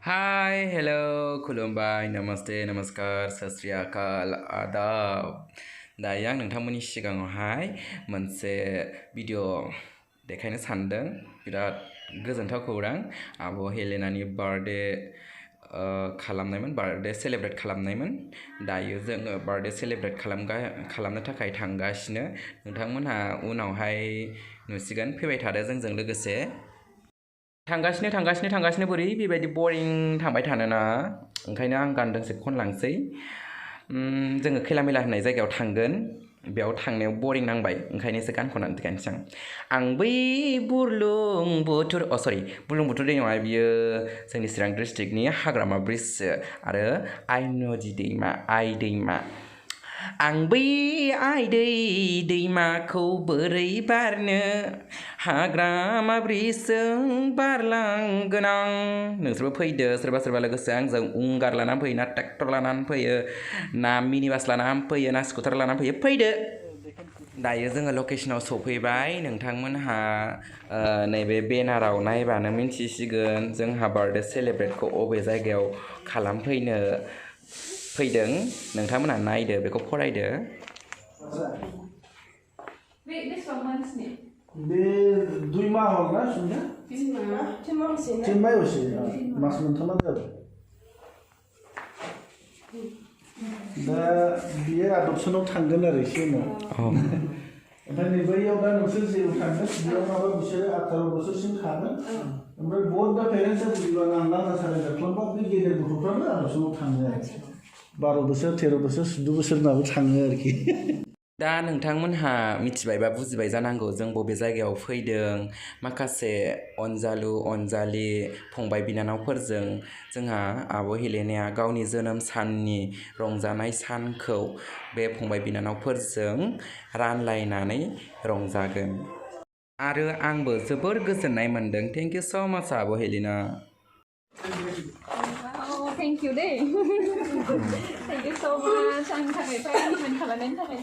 Hai, hello, खुलुमबाय, नमस्ते, नमस्कार, सत श्री आकाल, आदाब। दायो आं नोंथांमोननि सिगाङावहाय मोनसे भिडिअ देखायनो सानदों। बिराद गोजोनथाव खौरां। आब' हेलेनानि बार्थडे खालामनायमोन, बार्थडे सेलेब्रेट खालामनायमोन। दायो जोङो बार्थडे सेलेब्रेट खालामनो थाखाय थांगासिनो। नोंथांमोनहा उनावहाय नुसिगोन, फैबाय थादो जोंजों लोगोसे। थांगासिनो बोरै बेबायदि बरिं थांबाय थानोना, ओंखायनो आं गान दोंसे खनलांसै। जोङो खैला मैला होननाय जायगायाव थांगोन, बेयाव थांनायाव बरिं नांबाय, ओंखायनो एसे गान खननानै देखायनोसै आं बै बुरलुंबुथुर दै नङा, बियो जोंनि चिरां डिस्ट्रिक्टनि हाग्रामा ब्रिजसो आरो आइ नदि दैमा, आइ दैमा। आं बै आइ दैमाखौ बोरै बारनो, हाग्रामा ब्रिजजों बारलांगोन आं। नोंसोरबो फैदो, सोरबा लोगोसे आंजों उंगार लानानै फैयो ना ट्रेक्टर लानानै फैयो ना मिनि बास लानानै फैयो ना स्कुटार लानानै फैदो। दायो जोङो लकेसनाव सफैबाय। नोंथांमोनहा नैबे बेनाराव नायबानो मिन्थिसिगोन जोंहा बार्थडे सेलेब्रेटखौ अबे जायगायाव खालामफैनो फैदों। नोंथांमोनहा नायदो, बेखौ फरायदो। बे 2 माह हरना सुनना 3 माह होसे मास मोनथामा जाबाय। दा बियो आदबसनाव थांगोन आरो एसे उनाव। ओमफ्राय नै बैयाव दा नोंसोर जेराव थांगोन बेयाव माबा बिसोरो 18 बोसोरसिम थागोन। ओमफ्राय बहुत दा पेरेन्टसा बुजिबा आं नांगा सारेन्डार खालामबा बे गेदेर गथ'फ्राबो आदबसनाव थाङो आरो 12 बोसोर 13 बोसोर 14 बोसोरनाबो थाङो आरोखि। दा नोंथांमोनहा मिथिबायबा बुजिबाय जानांगौ जों बबे जायगायाव फैदों। माखासे अनजालि फंबाय बिनानावफोरजों जोंहा आब' हेलेनाया गावनि जोनोम साननि रंजानाय सानखौ बे फंबाय बिनानावफोरजों रानलायनानै रंजागोन। आरो आंबो जोबोर गोजोननाय मोनदों। थेंक इउ स' माच आब' Helena. Thank you deh. Thank you so much. Ang थाखाय इभेन्ट खालामनायनि थाखाय।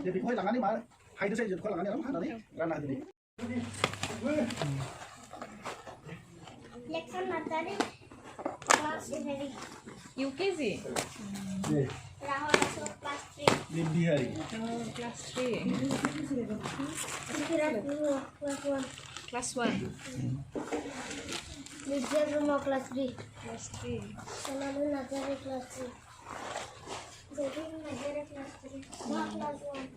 Dia pikir langan ni mana? Hai tu saya jadi langan ni apa? Nanti ranah tu ni. Leksan materi kelas ini. UKG. Rahul masuk kelas 3. Lebih hari. Kelas 3. Kira dulu kelas 1. Kelas 1. Lidia rumah kelas 3. Kelas 3. Selalu Nazari kelas 3. Jadi Nazari kelas 3. Mau kelas 1.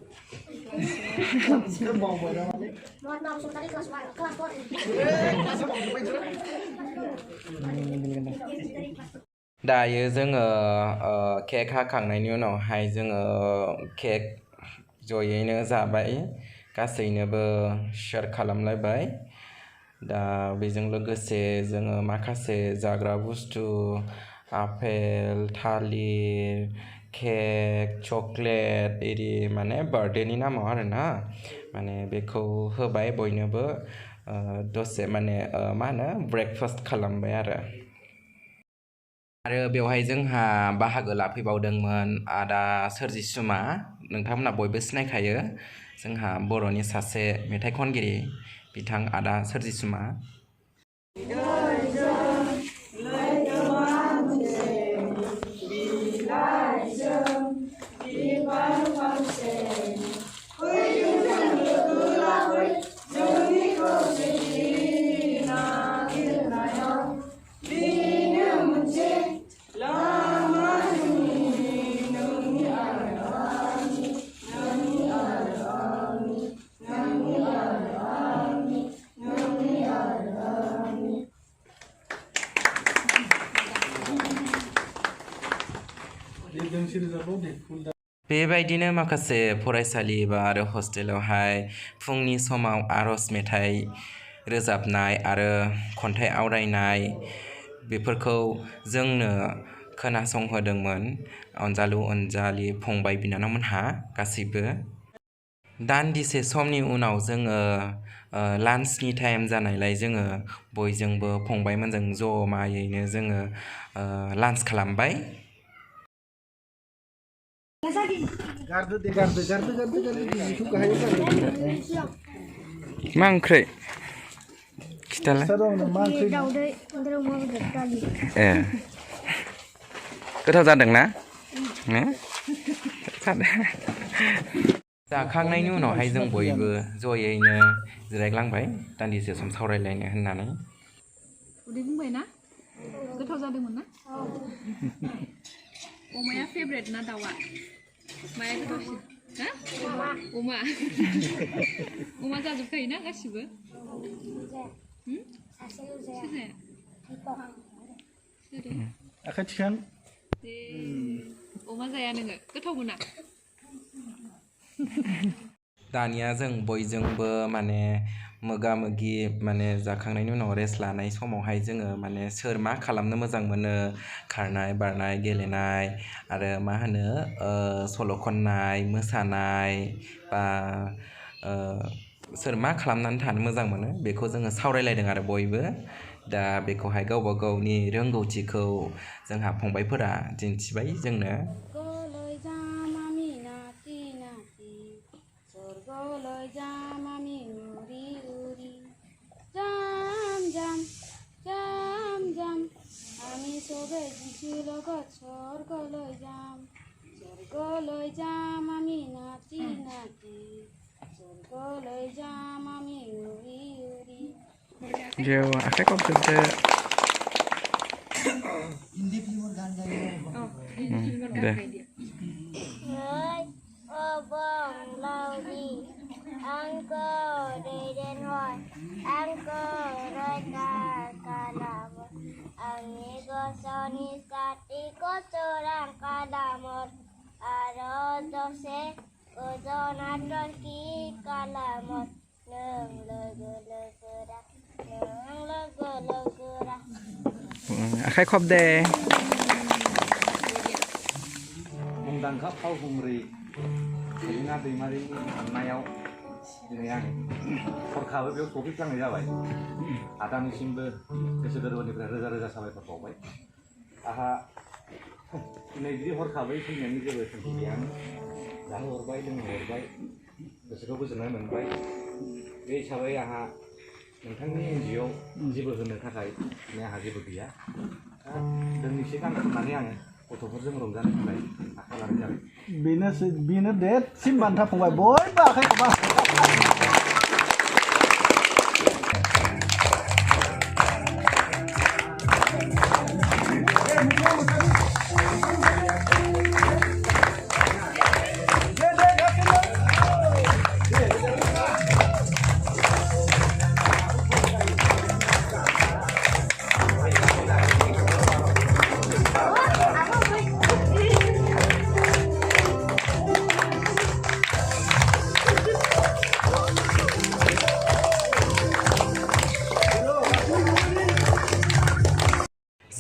Mohon maaf tadi kelas 1. Kelas 1. दायो जोङो cake हाखांनायनि उनावहाय जोङो cake जयैनो जाबाय, गासैनोबो share खालामलायबाय। दा बेजों लोगोसे जोङो माखासे जाग्रा बुस्थु आपेल, थालिर, केक, चकलेट इदि माने बार्थडेनि नामाव आरोना, माने बेखौ होबाय बयनोबो। दसे माने मा होनो ब्रेकफास्ट खालामबाय आरो बेवहाय जोंहा बाहागो लाफैबावदोंमोन आदा सोरजिसुमा। नोंथांमोना बयबो सिनायखायो, जोंहा बर'नि सासे मेथाइ खनगिरि बिथां आदा सोरजिसुमा। दोंसे रोजाबाव दे फुल दा बेबायदिनो माखासे फरायसालि बा आरो हस्टेलावहाय फुंनि समाव आर'ज मेथाइ रोजाबनाय आरो खन्थाइ आवरायनाय बेफोरखौ जोंनो खोनासंहोदोंमोन अनजालु अनजालि फंबाय बिनानावमोनहा गासैबो दान्दिसे समनि उनाव जोङो लान्चनि टाइम जानायलाय जोङो बयजोंबो फंबायमोनजों जमायैनो जोङो लान्च खालामबाय गारदो दे गारदो बिखौ गाहायाव गारदो मा ओंख्रि खिथालाय मा ओंख्रि दाउदै ओमफ्राय अमा बेदर दालि ए गोथाव जादोंना जाखांनायनि उनावहाय जों बयबो जयैनो जिरायग्लांबाय दान्दिसे सम सावरायलायनो होननानै उदै बुंबाय ना गोथाव जादोंमोन ना अमाया फेभरेट ना दाउआ माया गोथावसिन ना अमा जाजोबखायोना गासिबो आखाइ थिखां अमा जाया नोङो गोथाव मोना दानिया जों बयजोंबो माने मोगा मोगि माने जाखांनायनि उनाव रेस्ट लानाय समावहाय जोङो माने सोर मा खालामनो मोजां मोनो खारनाय बारनाय गेलेनाय आरो मा होनो सल' खननाय मोसानाय बा सोर मा खालामनानै थानो मोजां मोनो बेखौ जोङो सावरायलायदों आरो बयबो दा बेखौहाय गावबा गावनि रोंगौथिखौ जोंहा फंबायफोरा दिन्थिबाय जोंनो Jauh, aku kok sudah. Hindi film gan gayo. Dah. Ơi, ô bông lâu đi, ăn cơ đi đến rồi, ăn cơ rồi cả làm một, ăn đi có sao đi sát đi có cho làm cả làm một, rồi tôi sẽ ở cho nó tròn kỹ cả làm một, nương lời cười ra, nương lời cười ra. Aku kok deh. मुंदांखा फावखुंग्रि Selina दैमारिनि अननायाव दिनै आं हरखाबै बेयाव सफैफ्लांनाय जाबाय आदानिसिमबो गोसो गोरबोनिफ्राय रोजा रोजा साबायखर बावबाय आहा दिनै बिदि हरखाबै फैनायनि जेबो थांखि गैयामोन जाहोहरबाय लोंहोहरबाय गोसोखौ गोजोननाय मोनबाय बे हिसाबै आंहा नोंथांनि एनजिअ'आव जेबो होनो थाखाय आंहा जेबो गैया दोंनैसो गान खननानै आङो गथ'फोरजों रंजानो थाखाय आखाइ लानाय जाबाय बेनो देरसिन बान्था फंबाय बयबो आखाइ खबा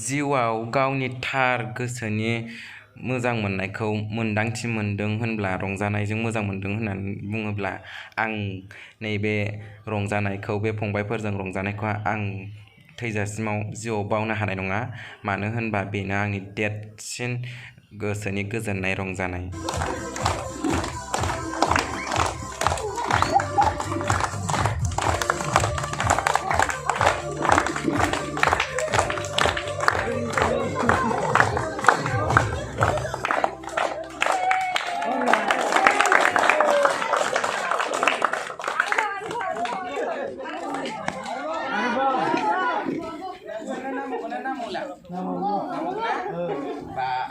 जिउआव गावनि थार गोसोनि मोजां मोननायखौ मोन्दांथि मोन्दों होनब्ला रंजानायजों मोजां मोन्दों होननानै बुङोब्ला आं नैबे रंजानायखौ बे फंबायफोरजों रंजानायखौ आं थैजासिमाव जिउआव बावनो हानाय नङा मानो होनबा बेनो आंनि देरसिन गोसोनि गोजोननाय रंजानाय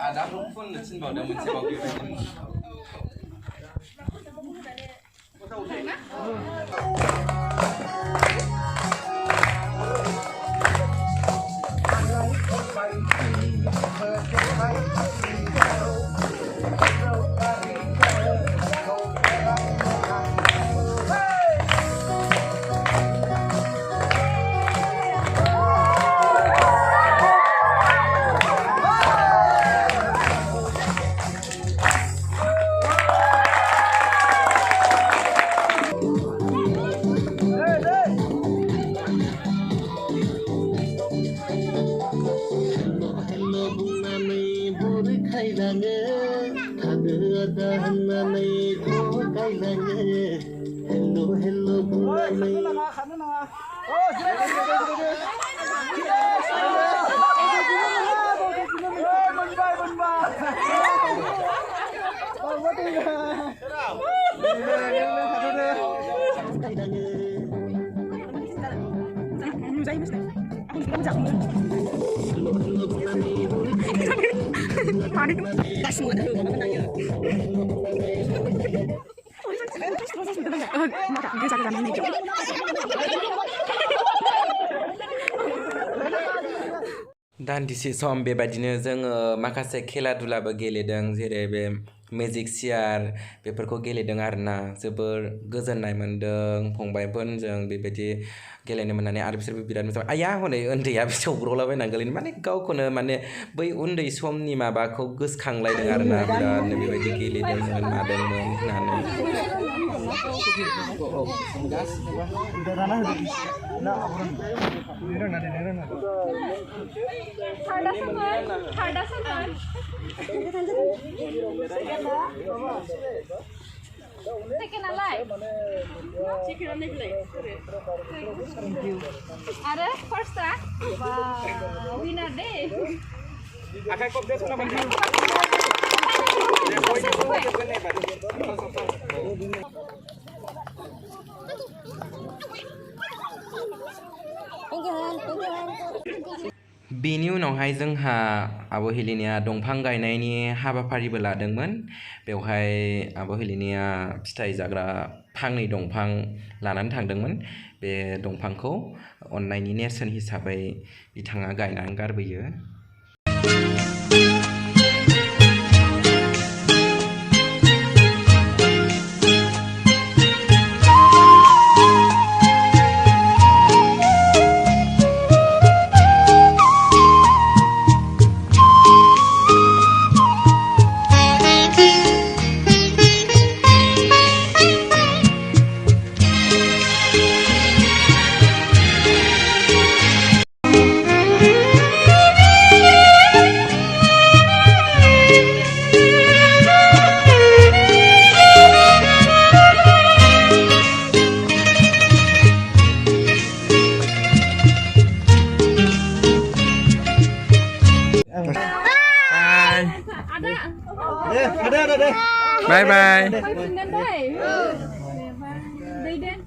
ada pun थिनबावदों मोनसे बावगिबाय दान्दिसे सम बेबायदिनो जोङो माखासे खेला दुलाबो गेलेदों जेरै बे मेजिक चियार बेफोरखौ गेलेदों आरोना जोबोर गोजोननाय मोन्दों फंबायफोरजों बेबायदि गेलेनो मोननानै आरो बिसोरबो बिराद मोजां आया हनै उन्दैयाबो सौग्रावलाबायनानै गोलैनो माने गावखौनो माने बै उन्दै समनि माबाखौ गोसोखांलायदों आरोना बिरादनो बेबायदि गेलेदोंमोन मादोंमोन होननानै Ada first winner deh. बेनि उनावहाय जोंहा आब' हेलेनाया दंफां गायनायनि हाबाफारिबो लादोंमोन बेवहाय आब' हेलेनाया फिथाइ जाग्रा फांनै दंफां लानानै थांदोंमोन बे दंफांखौ अननायनि नेरसोन हिसाबै बिथाङा गायनानै गारबोयो Ada. Bye bye. Dengan deh. Deden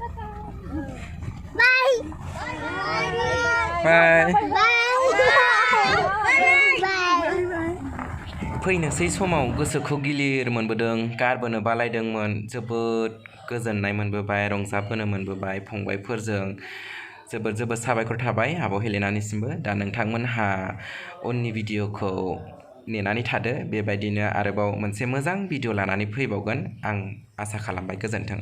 Bye. Bye. Bye. फैनोसै समाव गोसोखौ गिलिर मोनबोदों गारबोनो बालायदोंमोन जोबोद गोजोननाय मोनबोबाय रंजाबोनो मोनबोबाय फंबायफोरजों जोबोद साबायखर थाबाय आब' हेलेनानिसिमबो दा नोंथांमोनहा उननि भिडिअखौ नेनानै थादो बेबायदिनो आरोबाव मोनसे मोजां भिडिअ लानानै फैबावगोन आं आसा खालामबाय गोजोन्थों